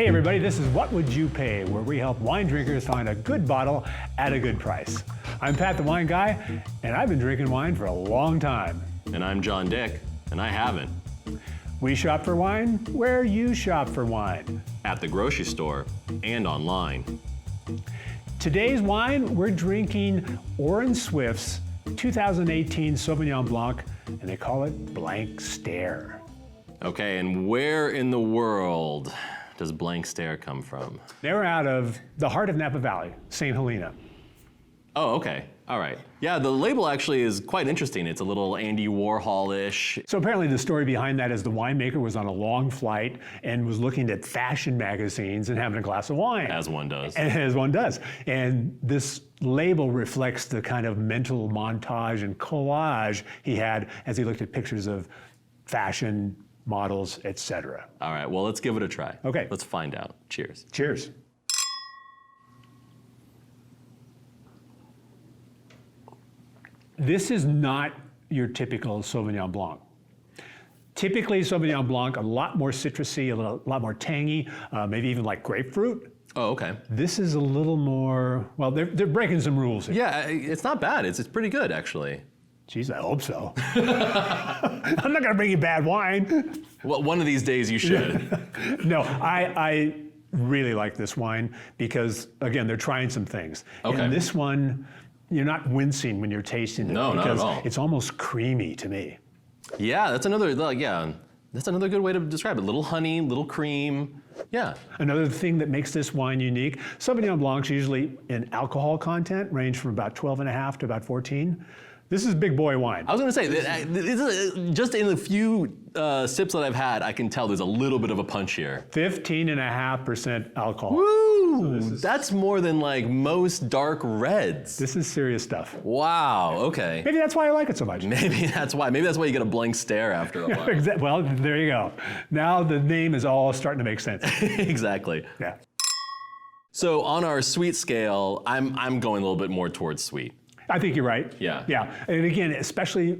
Hey everybody, this is What Would You Pay, where we help wine drinkers find a good bottle at a good price. I'm Pat the Wine Guy, and I've been drinking wine for a long time. And I'm John Dick, and I haven't. We shop for wine where you shop for wine. At the grocery store and online. Today's wine, we're drinking Orin Swift's 2018 Sauvignon Blanc, and they call it Blank Stare. Okay, and where in the world does Blank Stare come from? They're out of the heart of Napa Valley, St. Helena. Oh, okay, all right. Yeah, the label actually is quite interesting. It's a little Andy Warhol-ish. So apparently the story behind that is the winemaker was on a long flight and was looking at fashion magazines and having a glass of wine. As one does. As one does. And this label reflects the kind of mental montage and collage he had as he looked at pictures of fashion, models, etc. All right, well, let's give it a try. Okay. Let's find out. Cheers. Cheers. This is not your typical Sauvignon Blanc. Typically, Sauvignon Blanc, a lot more citrusy, a lot more tangy, maybe even like grapefruit. Oh, okay. This is a little more, well, they're breaking some rules here. Yeah, it's not bad. It's pretty good, actually. Geez, I hope so. I'm not gonna bring you bad wine. Well, one of these days you should. No, I really like this wine because, again, they're trying some things. Okay. And this one, you're not wincing when you're tasting it. No, not at all. It's almost creamy to me. Yeah, that's another good way to describe it. Little honey, little cream. Yeah. Another thing that makes this wine unique, Sauvignon Blancs usually in alcohol content range from about 12.5 to about 14. This is big boy wine. I was going to say, just in the few sips that I've had, I can tell there's a little bit of a punch here. 15.5% alcohol. Woo! That's more than like most dark reds. This is serious stuff. Wow, okay. Maybe that's why I like it so much. Maybe that's why you get a blank stare after a while. Well, there you go. Now the name is all starting to make sense. Exactly. Yeah. So on our sweet scale, I'm going a little bit more towards sweet. I think you're right. Yeah. Yeah. And again, especially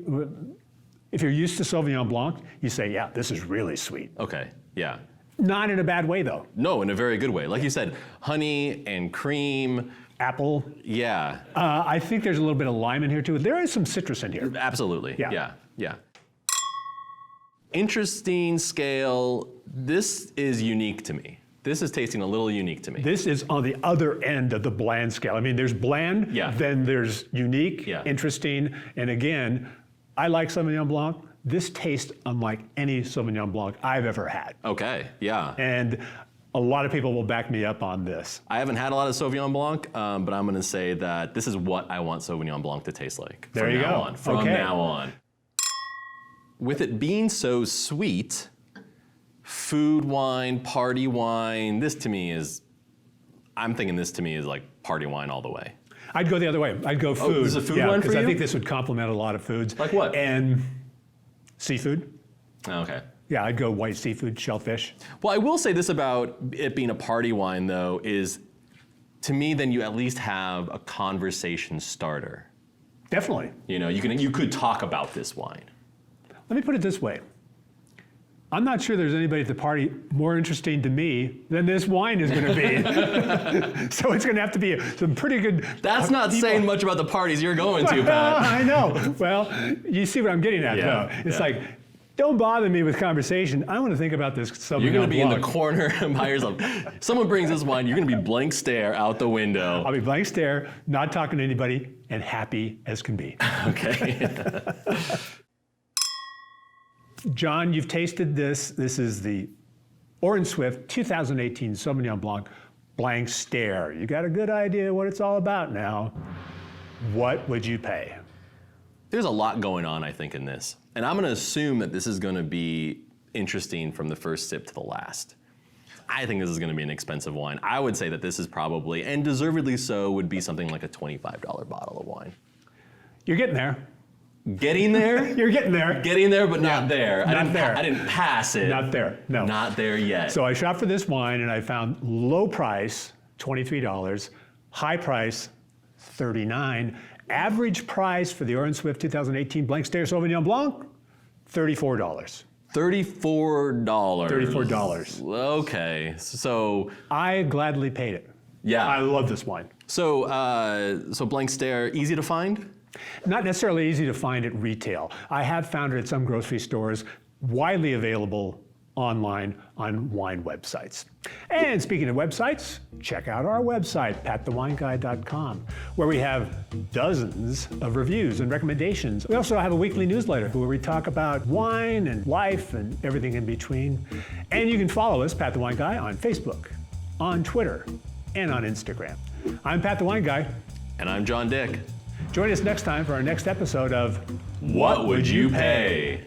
if you're used to Sauvignon Blanc, you say, yeah, this is really sweet. Okay, yeah. Not in a bad way, though. No, in a very good way. Like you said, honey and cream. Apple. Yeah. I think there's a little bit of lime in here, too. There is some citrus in here. Absolutely. Yeah. Yeah. Interesting scale. This is unique to me. This is tasting a little unique to me. This is on the other end of the bland scale. I mean, there's bland, then there's unique, interesting, and again, I like Sauvignon Blanc. This tastes unlike any Sauvignon Blanc I've ever had. Okay, yeah. And a lot of people will back me up on this. I haven't had a lot of Sauvignon Blanc, but I'm gonna say that this is what I want Sauvignon Blanc to taste like. There you go. From now on. With it being so sweet, food wine, party wine, I'm thinking this to me is like party wine all the way. I'd go the other way. I'd go food. Oh, this is a food wine for you? Because I think this would complement a lot of foods. Like what? And seafood. Okay. Yeah, I'd go white seafood, shellfish. Well, I will say this about it being a party wine though, is to me then you at least have a conversation starter. Definitely. You know, you could talk about this wine. Let me put it this way. I'm not sure there's anybody at the party more interesting to me than this wine is going to be. So it's going to have to be some pretty good. That's not saying much about the parties you're going to, Pat. I know. Well, you see what I'm getting at, though. It's like, don't bother me with conversation. I want to think about this Sauvignon Blanc. You're going to be in the corner by yourself. Someone brings this wine, you're going to be blank stare out the window. I'll be blank stare, not talking to anybody, and happy as can be. Okay. John, you've tasted this. This is the Orin Swift 2018 Sauvignon Blanc Blank Stare. You got a good idea what it's all about now. What would you pay? There's a lot going on, I think, in this. And I'm gonna assume that this is gonna be interesting from the first sip to the last. I think this is gonna be an expensive wine. I would say that this is probably, and deservedly so, would be something like a $25 bottle of wine. You're getting there. Getting there? You're getting there. Getting there, but not there. Not there. I didn't pass it. Not there, no. Not there yet. So I shopped for this wine and I found low price, $23, high price, $39, average price for the Orin Swift 2018 Blank Stare Sauvignon Blanc, $34. $34. $34. Okay, so I gladly paid it. yeah. I love this wine. So Blank Stare, easy to find? Not necessarily easy to find at retail. I have found it at some grocery stores, widely available online on wine websites. And speaking of websites, check out our website, patthewineguy.com, where we have dozens of reviews and recommendations. We also have a weekly newsletter where we talk about wine and life and everything in between. And you can follow us, Pat the Wine Guy, on Facebook, on Twitter, and on Instagram. I'm Pat the Wine Guy. And I'm John Dick. Join us next time for our next episode of What Would You Pay?